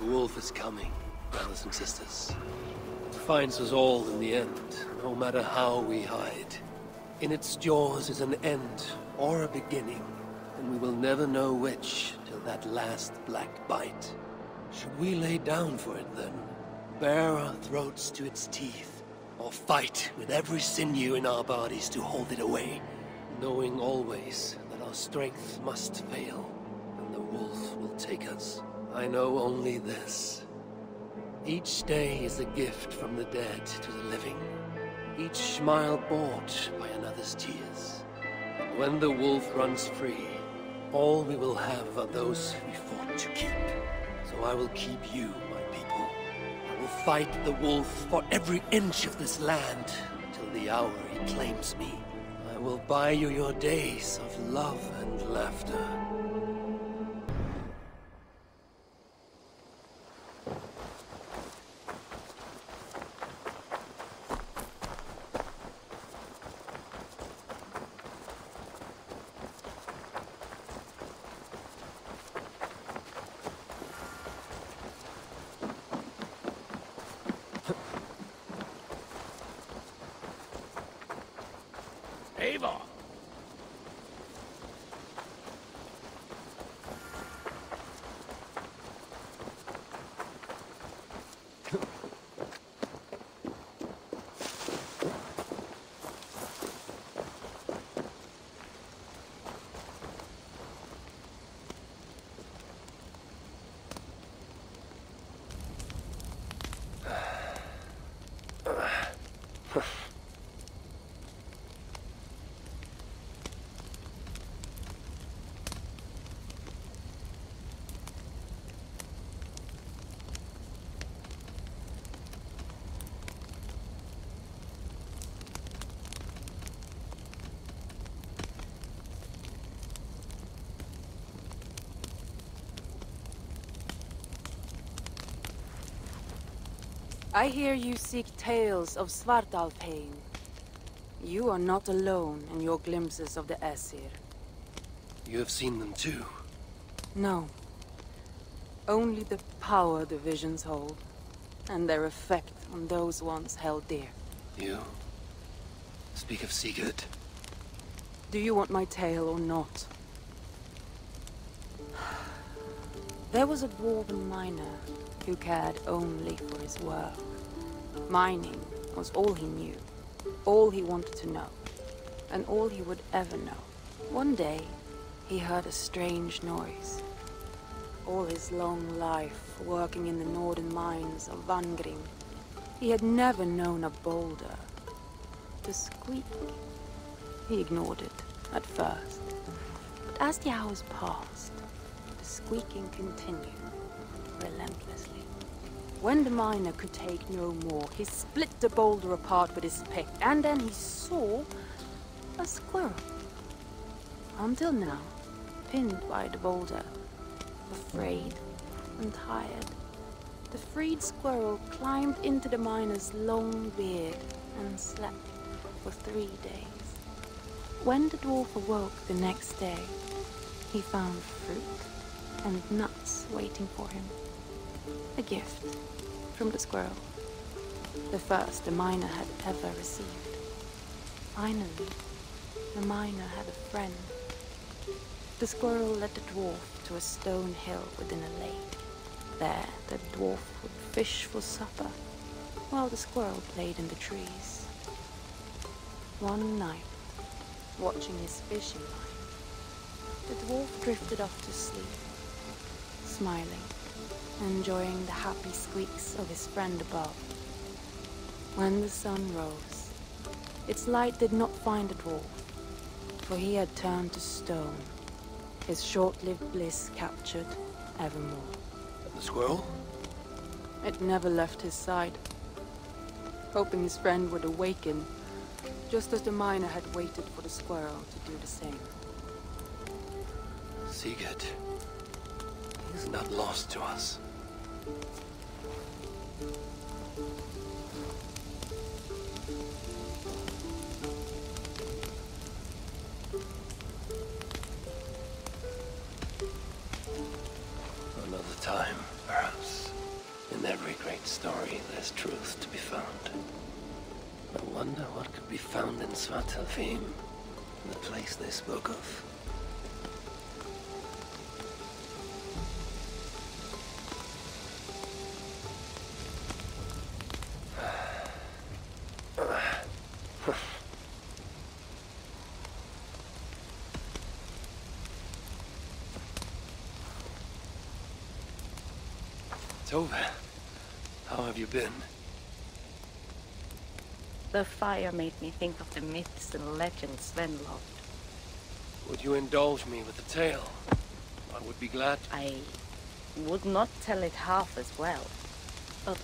wolf is coming, brothers and sisters. It finds us all in the end, no matter how we hide. In its jaws is an end or a beginning, and we will never know which till that last black bite. Should we lay down for it then? Bare our throats to its teeth, or fight with every sinew in our bodies to hold it away, knowing always that our strength must fail, and the wolf will take us. I know only this. Each day is a gift from the dead to the living. Each smile bought by another's tears. And when the wolf runs free, all we will have are those we fought to keep. So I will keep you, my people. I will fight the wolf for every inch of this land, till the hour he claims me. I will buy you your days of love and laughter. Ava! I hear you seek tales of Svartalfheim. You are not alone in your glimpses of the Aesir. You have seen them too. No. Only the power the visions hold, and their effect on those once held dear. You speak of Sigurd. Do you want my tale or not? There was a dwarven miner who cared only for his work. Mining was all he knew, all he wanted to know, and all he would ever know. One day, he heard a strange noise. All his long life, working in the northern mines of Vangrim, he had never known a boulder to squeak. He ignored it at first, but as the hours passed, the squeaking continued relentlessly. When the miner could take no more, he split the boulder apart with his pick, and then he saw a squirrel. Until now, pinned by the boulder, afraid and tired, the freed squirrel climbed into the miner's long beard and slept for 3 days. When the dwarf awoke the next day, he found fruit and nuts waiting for him. A gift from the squirrel. The first the miner had ever received. Finally, the miner had a friend. The squirrel led the dwarf to a stone hill within a lake. There, the dwarf would fish for supper, while the squirrel played in the trees. One night, watching his fishing line, the dwarf drifted off to sleep, smiling, enjoying the happy squeaks of his friend above. When the sun rose, its light did not find the dwarf, for he had turned to stone, his short-lived bliss captured evermore. The squirrel? It never left his side, hoping his friend would awaken, just as the miner had waited for the squirrel to do the same. Sigurd. He is not lost to us. Another time, perhaps. story, there's truth to be found. I wonder what could be found in Svartalfheim, the place they spoke of. Tove, how have you been? The fire made me think of the myths and legends Sven loved. Would you indulge me with a tale? I would be glad. I would not tell it half as well, but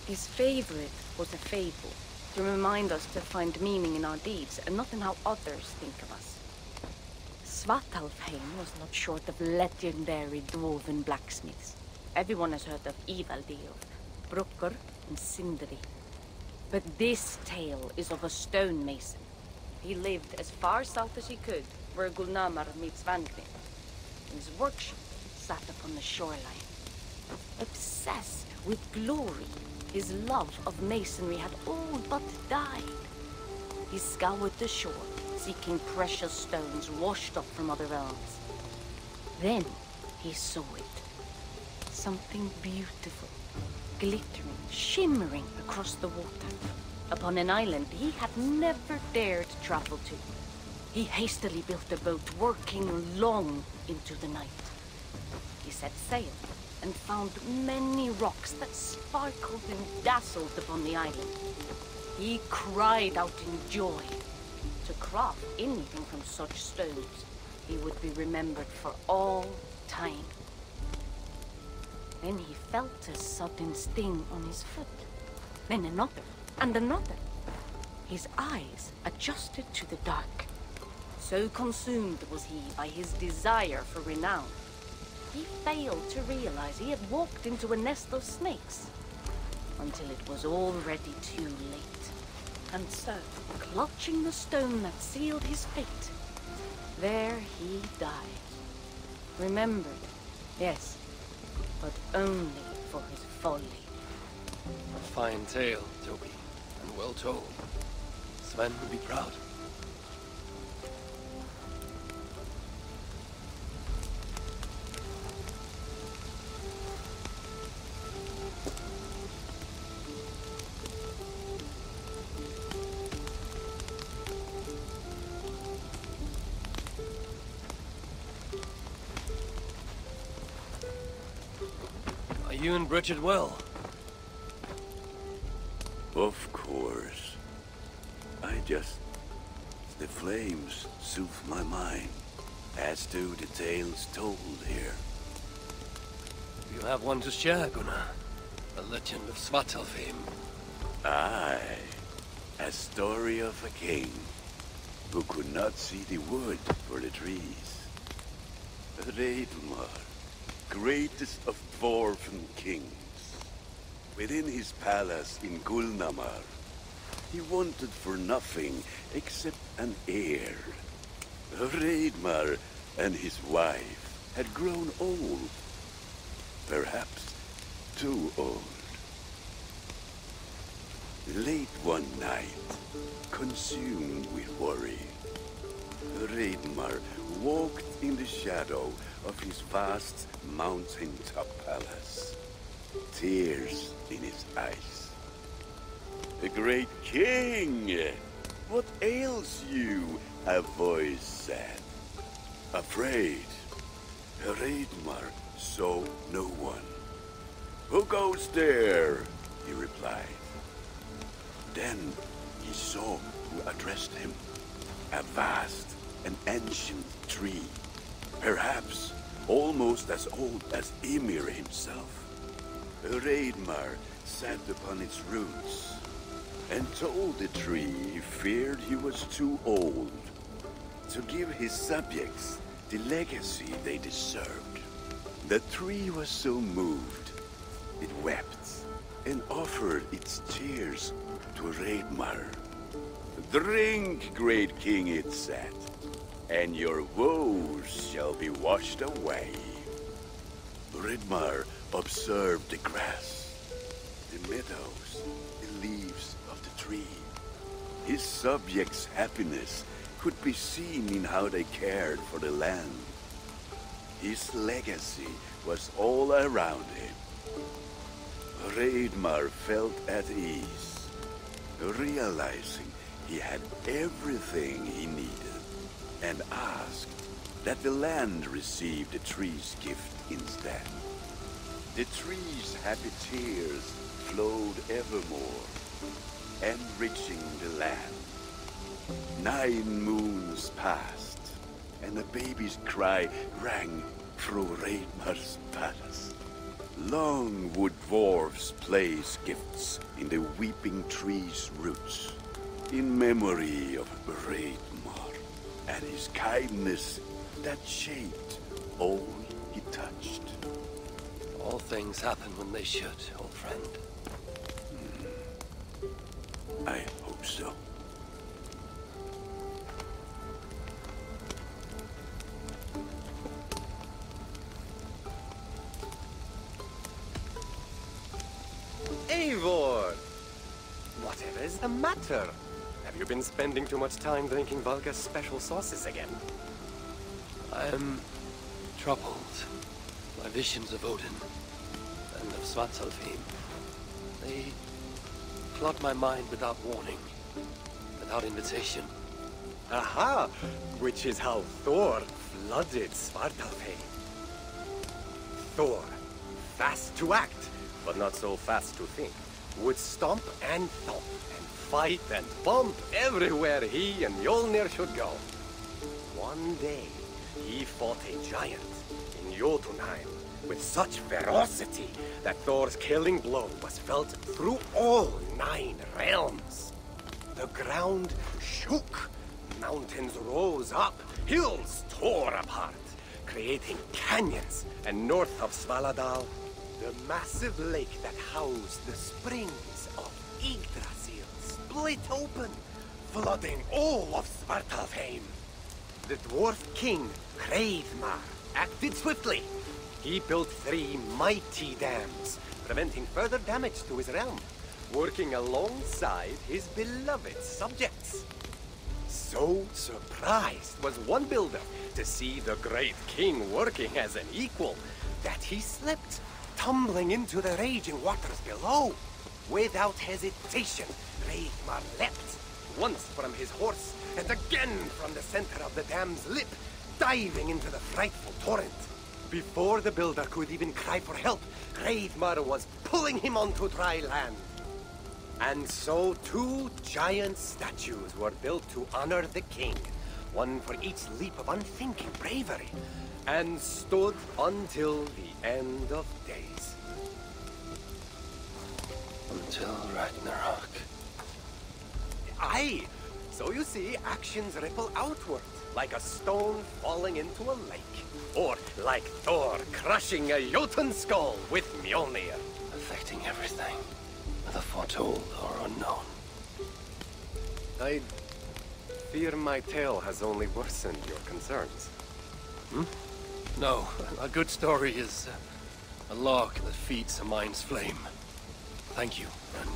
his favorite was a fable, to remind us to find meaning in our deeds and not in how others think of us. Svartalfheim was not short of legendary dwarven blacksmiths. Everyone has heard of Ivaldi, of Brucker and Sindri. But this tale is of a stonemason. He lived as far south as he could, where Gulnamar meets Vangrin. His workshop sat upon the shoreline. Obsessed with glory, his love of masonry had all but died. He scoured the shore, seeking precious stones washed up from other realms. Then he saw it. Something beautiful, glittering, shimmering across the water, upon an island he had never dared travel to. He hastily built a boat, working long into the night. He set sail and found many rocks that sparkled and dazzled upon the island. He cried out in joy. To craft anything from such stones, he would be remembered for all time. Then he felt a sudden sting on his foot. Then another, and another. His eyes adjusted to the dark. So consumed was he by his desire for renown, he failed to realize he had walked into a nest of snakes, until it was already too late. And so, clutching the stone that sealed his fate, there he died. Remembered, yes, but only for his folly. A fine tale, Toby, and well told. Sven would be proud. Are you and Bridget well? Of course. The flames soothe my mind, as do the tales told here. You have one to share, Gunnar. The legend of Svartalfheim. Aye, a story of a king who could not see the wood for the trees. Reidmar, greatest of dwarven kings. Within his palace in Gulnamar, he wanted for nothing except an heir. Reidmar and his wife had grown old. Perhaps too old. Late one night, consumed with worry, Reidmar walked in the shadow of his vast mountain-top palace, tears in his eyes. "The great king! What ails you?" a voice said. Afraid, Reidmar saw no one. "Who goes there?" he replied. Then he saw who addressed him. A vast and ancient tree, perhaps almost as old as Ymir himself. Reidmar sat upon its roots and told the tree he feared he was too old to give his subjects the legacy they deserved. The tree was so moved, it wept and offered its tears to Reidmar. "Drink, great king," it said, "and your woes shall be washed away." Reidmar observed the grass. the meadows, the leaves of the tree. His subjects' happiness could be seen in how they cared for the land. His legacy was all around him. Reidmar felt at ease, realizing he had everything he needed, and asked that the land receive the tree's gift instead. The tree's happy tears flowed evermore, enriching the land. 9 moons passed, and a baby's cry rang through Reidmar's palace. Long would dwarves place gifts in the weeping tree's roots, in memory of Reidmar and his kindness that shaped all he touched. All things happen when they should, old friend. I hope so. Eivor! Whatever is the matter? Have you been spending too much time drinking Valga's special sauces again? I am troubled by visions of Odin and of Svartalfheim. They flood my mind without warning, without invitation. Aha! Which is how Thor flooded Svartalfheim. Thor, fast to act, but not so fast to think, would stomp and thump and fight and bump everywhere he and Mjolnir should go. One day, he fought a giant in Jotunheim with such ferocity that Thor's killing blow was felt through all 9 realms. The ground shook, mountains rose up, hills tore apart, creating canyons, and north of Svaladal, the massive lake that housed the springs of Yggdrasil split open, flooding all of Svartalfheim. The dwarf king, Hreidmar, acted swiftly. He built 3 mighty dams, preventing further damage to his realm, working alongside his beloved subjects. So surprised was one builder to see the great king working as an equal that he slipped, tumbling into the raging waters below. Without hesitation, Hreidmar leapt, once from his horse and again from the center of the dam's lip, diving into the frightful torrent. Before the builder could even cry for help, Hreidmar was pulling him onto dry land. And so 2 giant statues were built to honor the king, one for each leap of unthinking bravery, and stood until the end of days. Until Ragnarok. Aye! So you see, actions ripple outward, like a stone falling into a lake. Or like Thor crushing a Jotun skull with Mjolnir. Affecting everything, whether foretold or unknown. I fear my tale has only worsened your concerns. No, a good story is a log that feeds a mind's flame. Thank you, friend.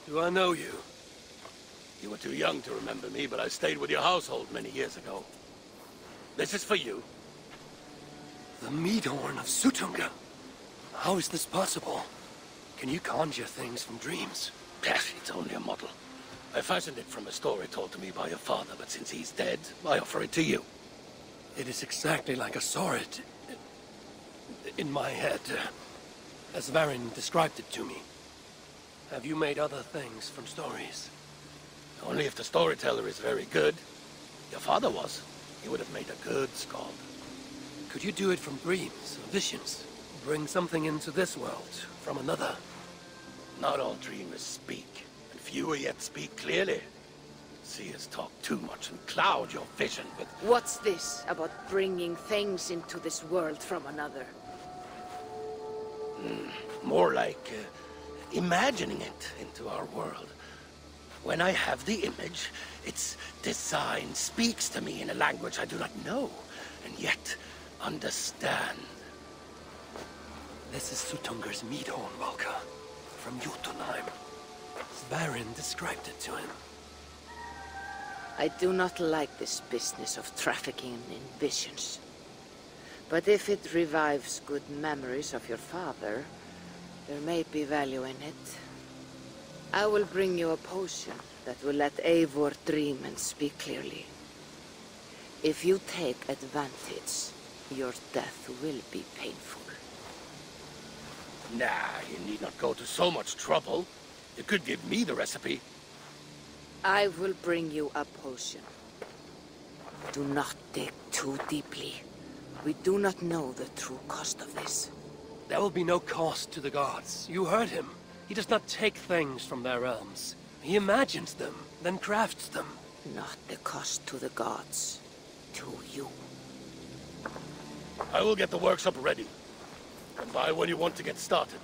Do I know you? You were too young to remember me, but I stayed with your household many years ago. This is for you. The Meadhorn of Sutunga. How is this possible? Can you conjure things from dreams? Yes, it's only a model. I fashioned it from a story told to me by your father, but since he's dead, I offer it to you. It is exactly like I saw it in my head, as Varin described it to me. Have you made other things from stories? Only if the storyteller is very good. Your father was. He would have made a good skald. Could you do it from dreams or visions? Bring something into this world from another? Not all dreamers speak, and fewer yet speak clearly. Seers talk too much and cloud your vision with... What's this about bringing things into this world from another? More like imagining it into our world. When I have the image, its design speaks to me in a language I do not know, and yet understand. This is Sutunger's meat horn, Valka, from Jotunheim. Varin described it to him. I do not like this business of trafficking in visions. But if it revives good memories of your father, there may be value in it. I will bring you a potion that will let Eivor dream and speak clearly. If you take advantage, your death will be painful. Nah, you need not go to so much trouble. You could give me the recipe. I will bring you a potion. Do not dig too deeply. We do not know the true cost of this. There will be no cost to the gods. You heard him. He does not take things from their realms. He imagines them, then crafts them. Not the cost to the gods. To you. I will get the workshop ready. Come by when you want to get started.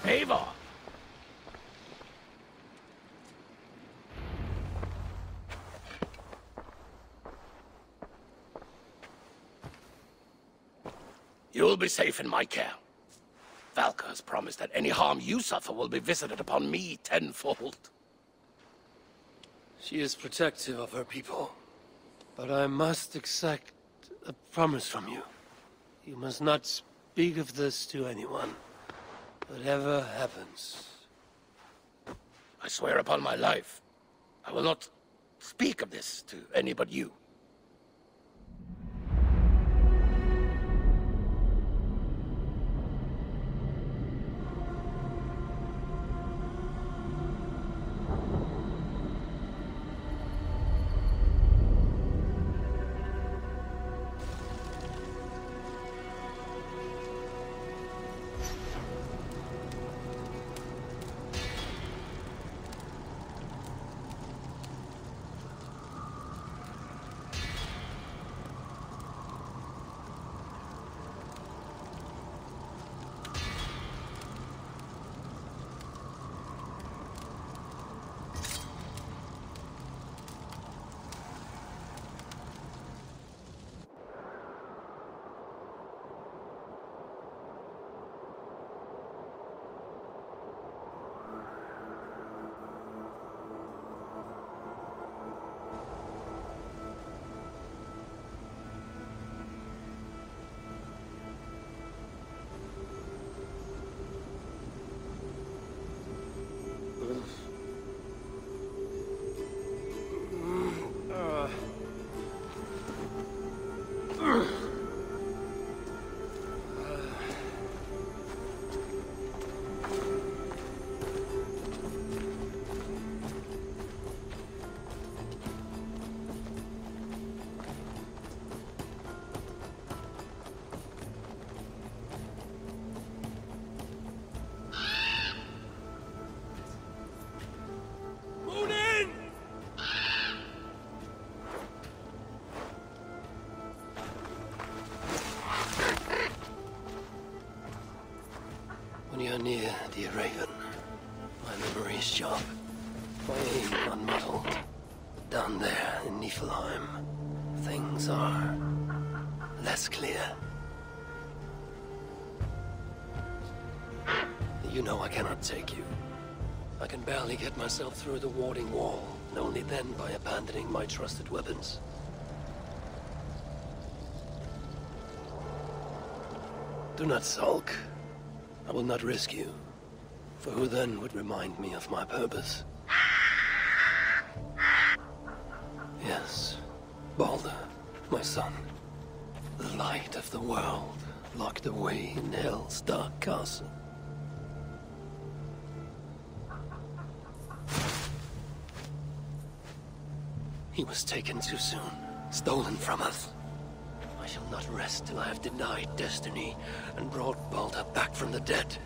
Ava! You'll be safe in my care. Valka has promised that any harm you suffer will be visited upon me tenfold. She is protective of her people. But I must exact a promise from you. You must not speak of this to anyone. Whatever happens. I swear upon my life, I will not speak of this to any but you. When you're near, dear Raven, my memory's sharp, my aim unmuddled. Down there in Niflheim, things are less clear. You know I cannot take you. I can barely get myself through the warding wall, and only then by abandoning my trusted weapons. Do not sulk. I will not risk you. For who then would remind me of my purpose? Yes, Balder, my son. The light of the world, locked away in Hell's dark castle. He was taken too soon, stolen from us. My shall not rest till I have denied destiny and brought Balder back from the dead.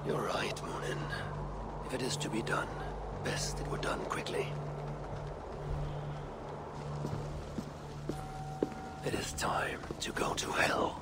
You're right, Munin. If it is to be done, best it were done quickly. It is time to go to hell.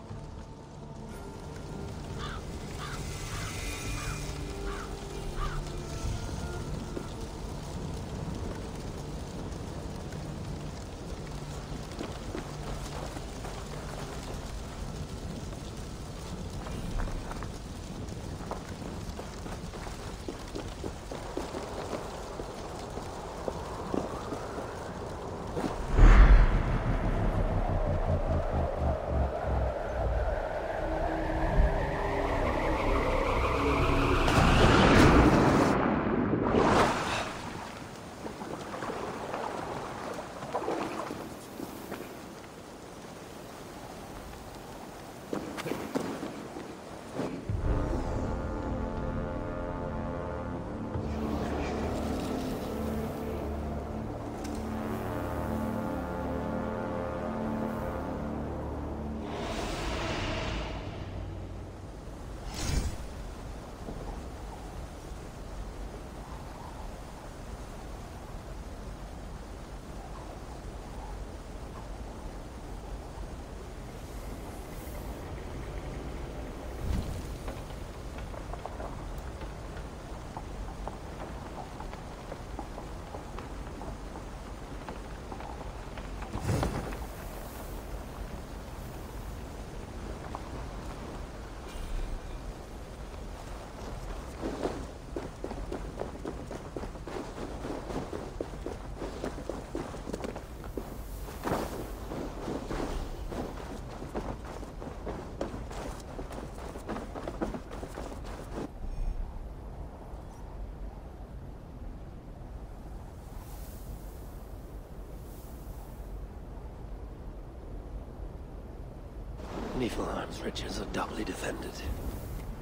Niflheim's riches are doubly defended.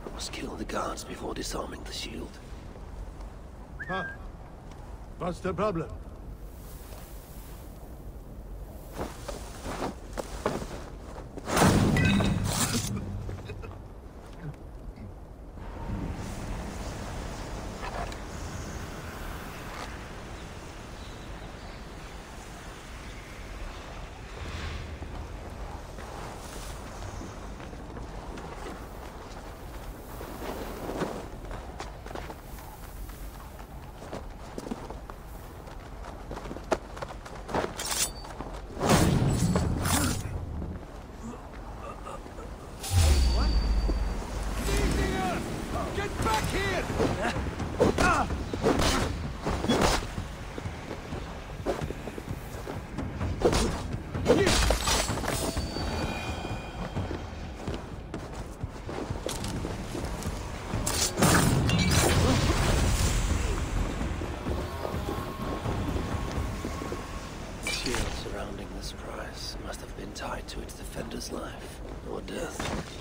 I must kill the guards before disarming the shield. Huh? What's the problem? Must have been tied to its defender's life, or death.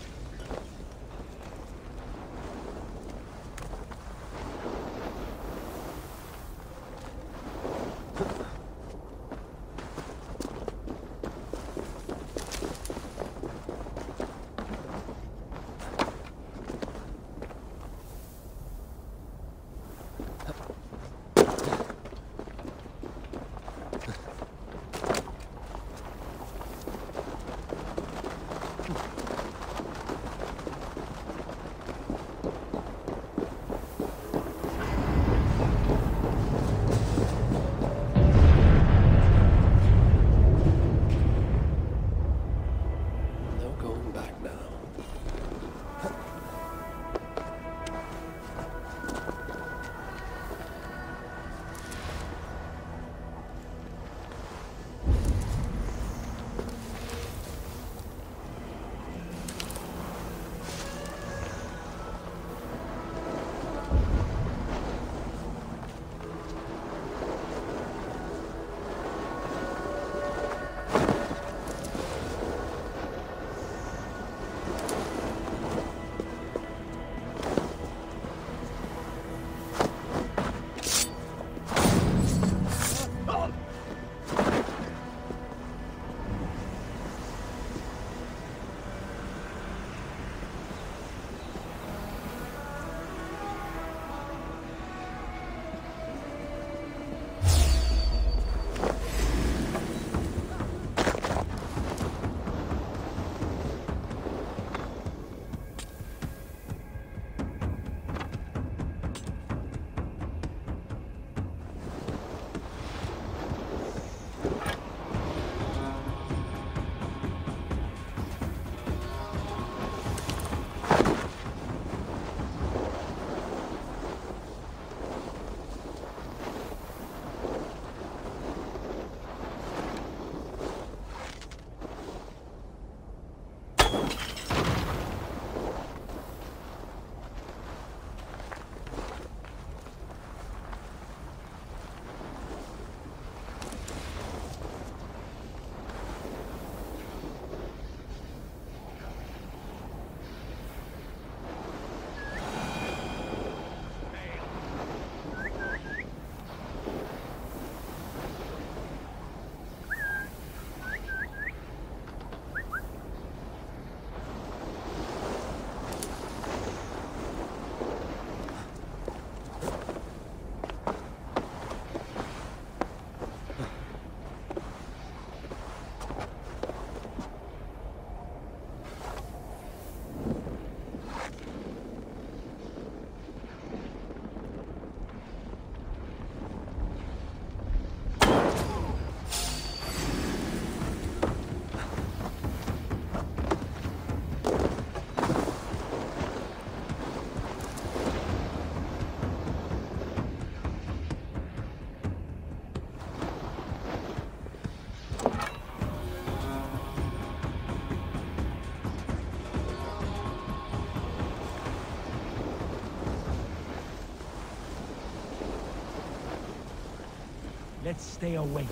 Let's stay awake.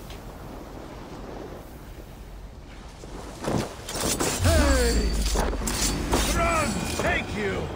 Hey! Run! Take you!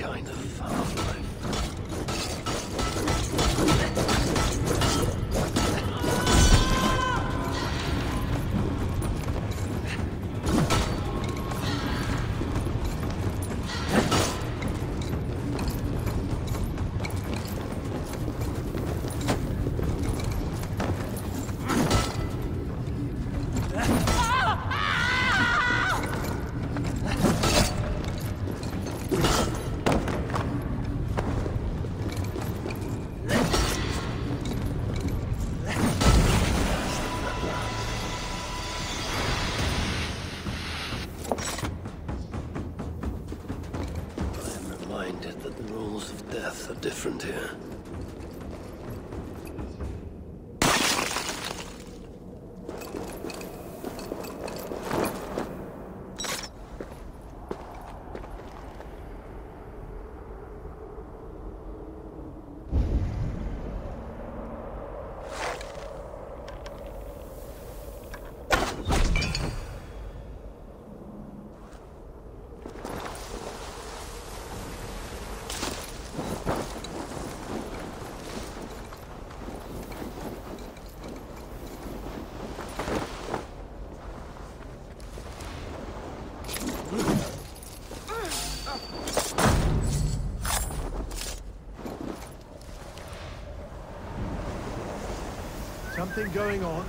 No peace around here. different here. something going on?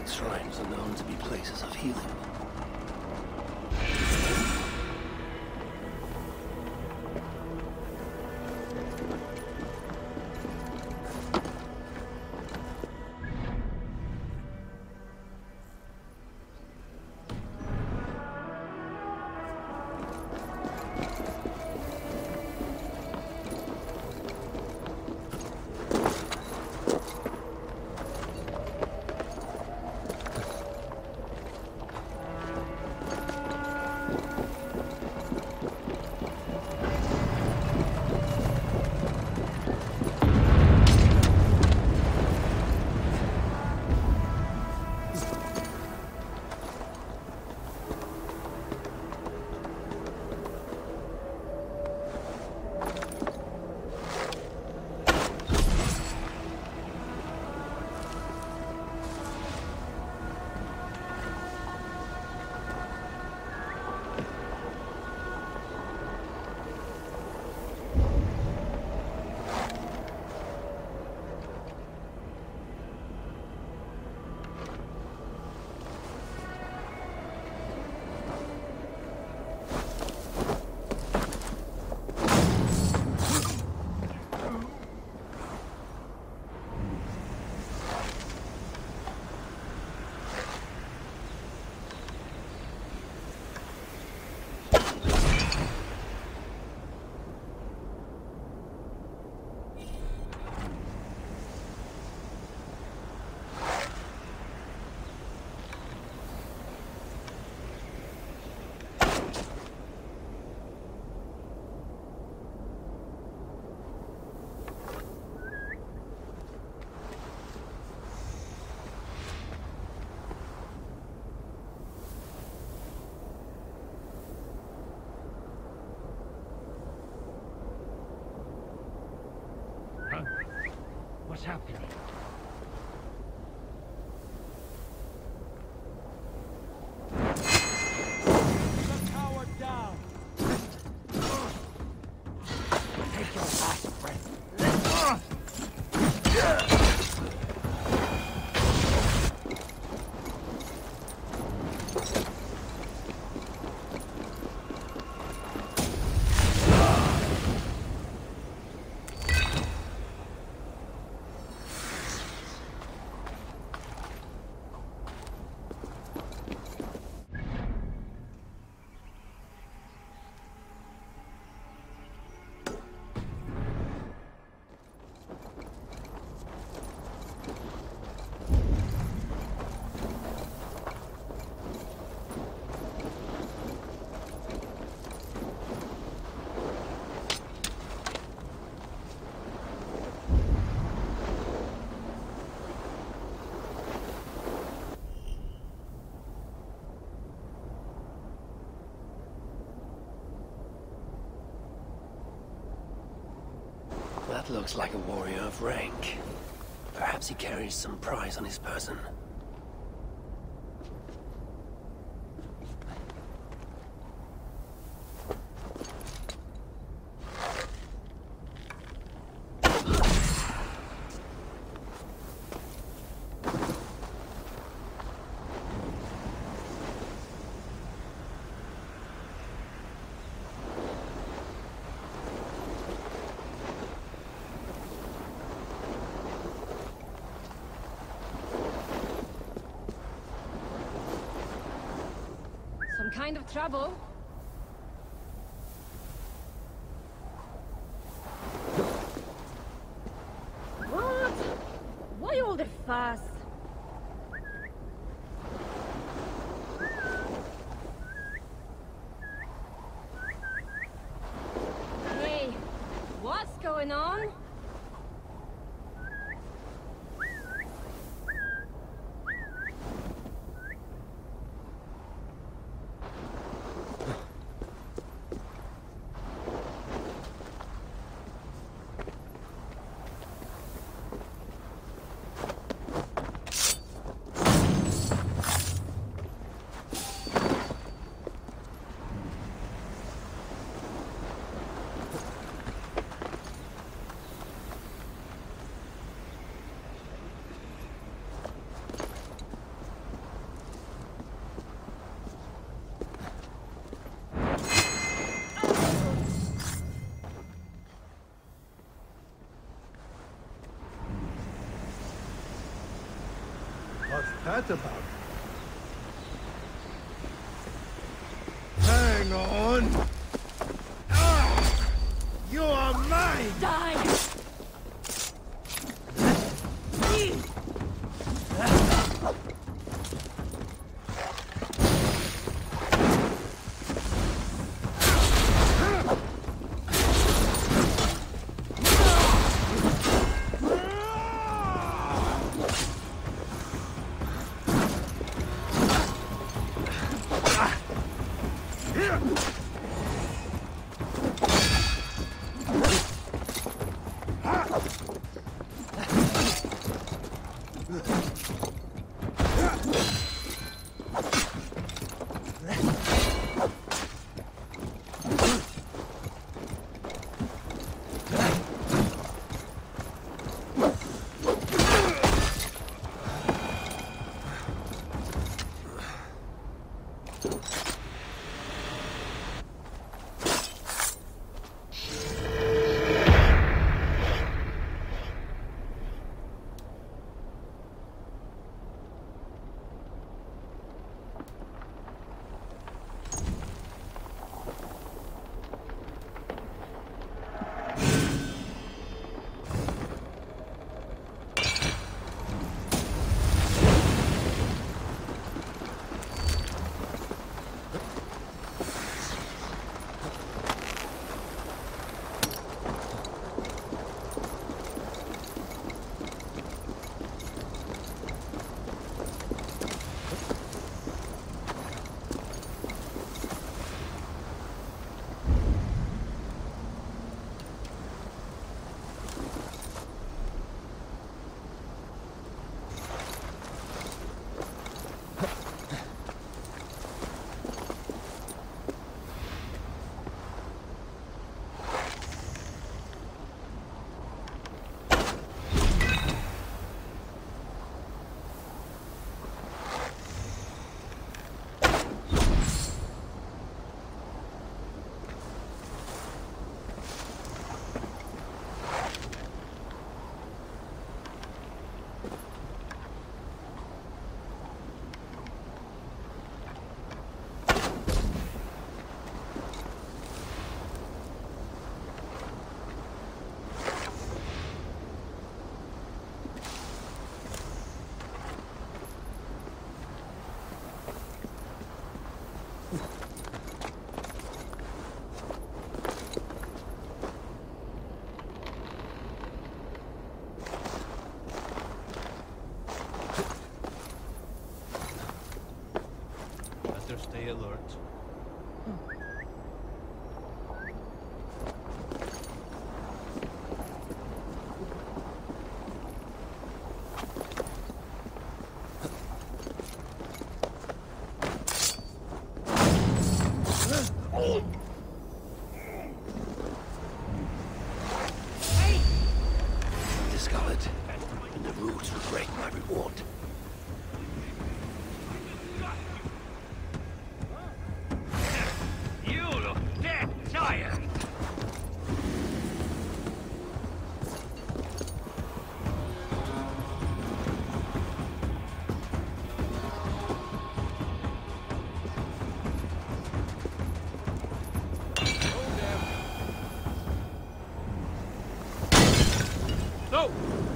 Shrines are known to be places of healing. What's happening? The tower down! Take your last breath. That looks like a warrior of rank. Perhaps he carries some prize on his person. kind of trouble. What? Why all the fuss? Hey, what's going on? What's that about? Hang on! Ah! You are mine! Die! Stay alert. Discovered, and the rules would break my reward. You look dead tired.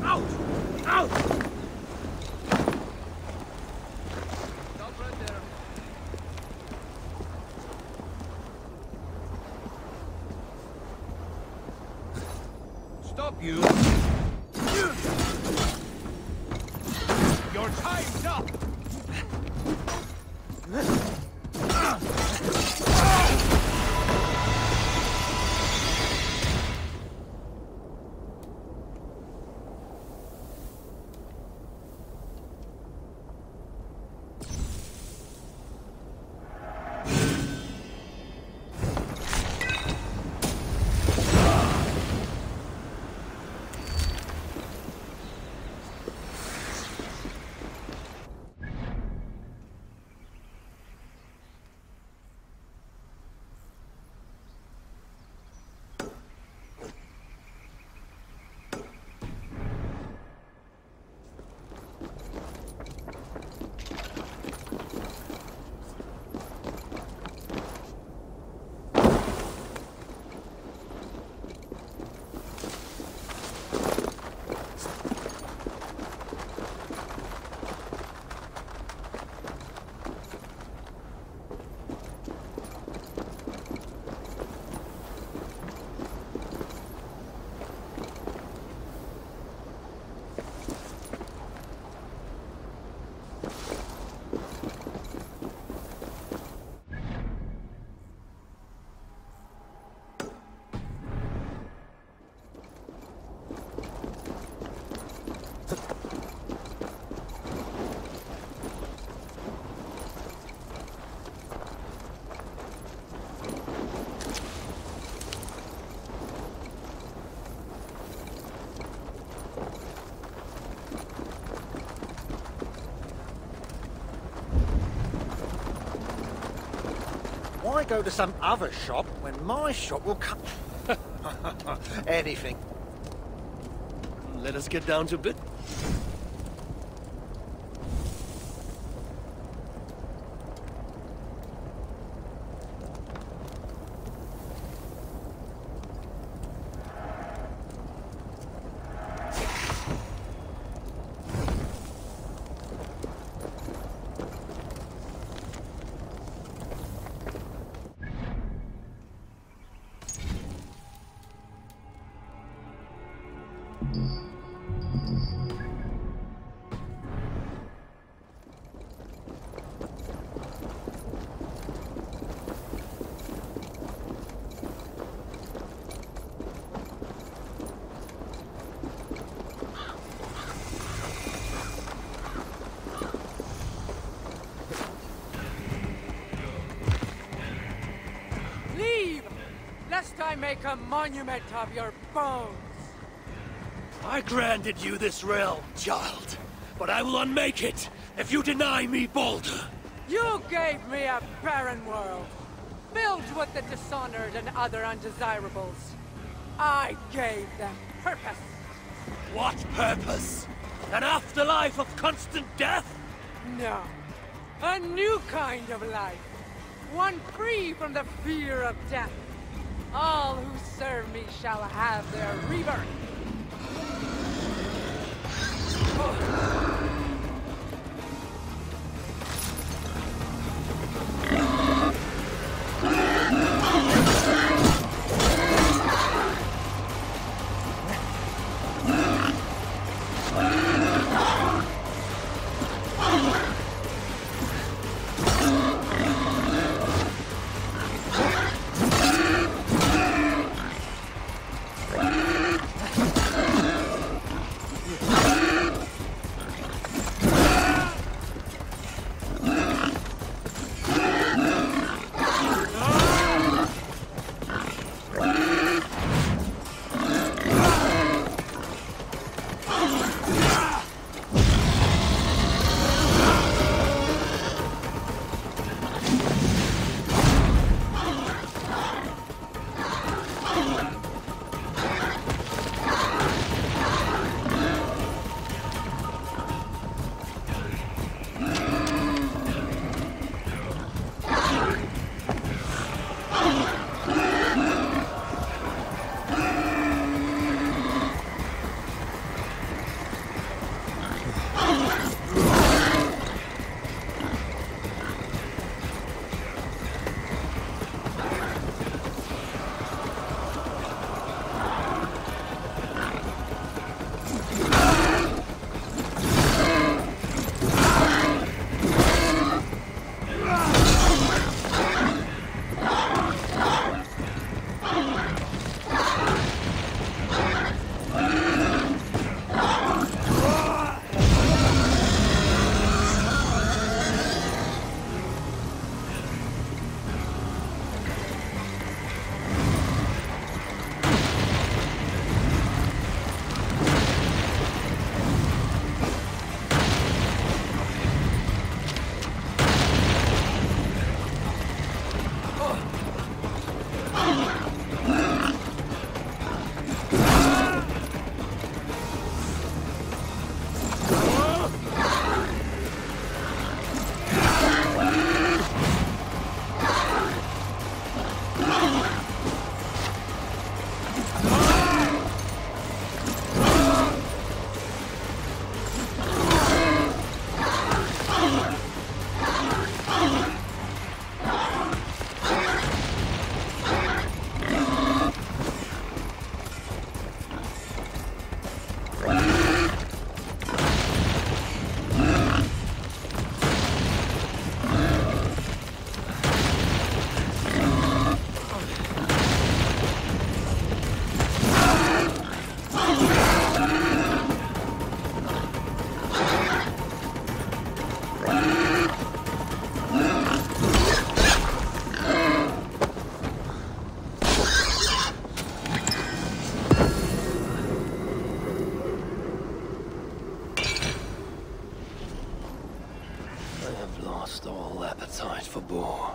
Out! Out! Stop right there. Stop you! Your time's up! Why go to some other shop when my shop will come? Anything. Let us get down to bit. Lest I make a monument of your bones. I granted you this realm, child, but I will unmake it if you deny me Baldur. You gave me a barren world, filled with the dishonored and other undesirables. I gave them purpose. What purpose? An afterlife of constant death? No. A new kind of life. One free from the fear of death. All who serve me shall have their rebirth. lost all appetite for boar.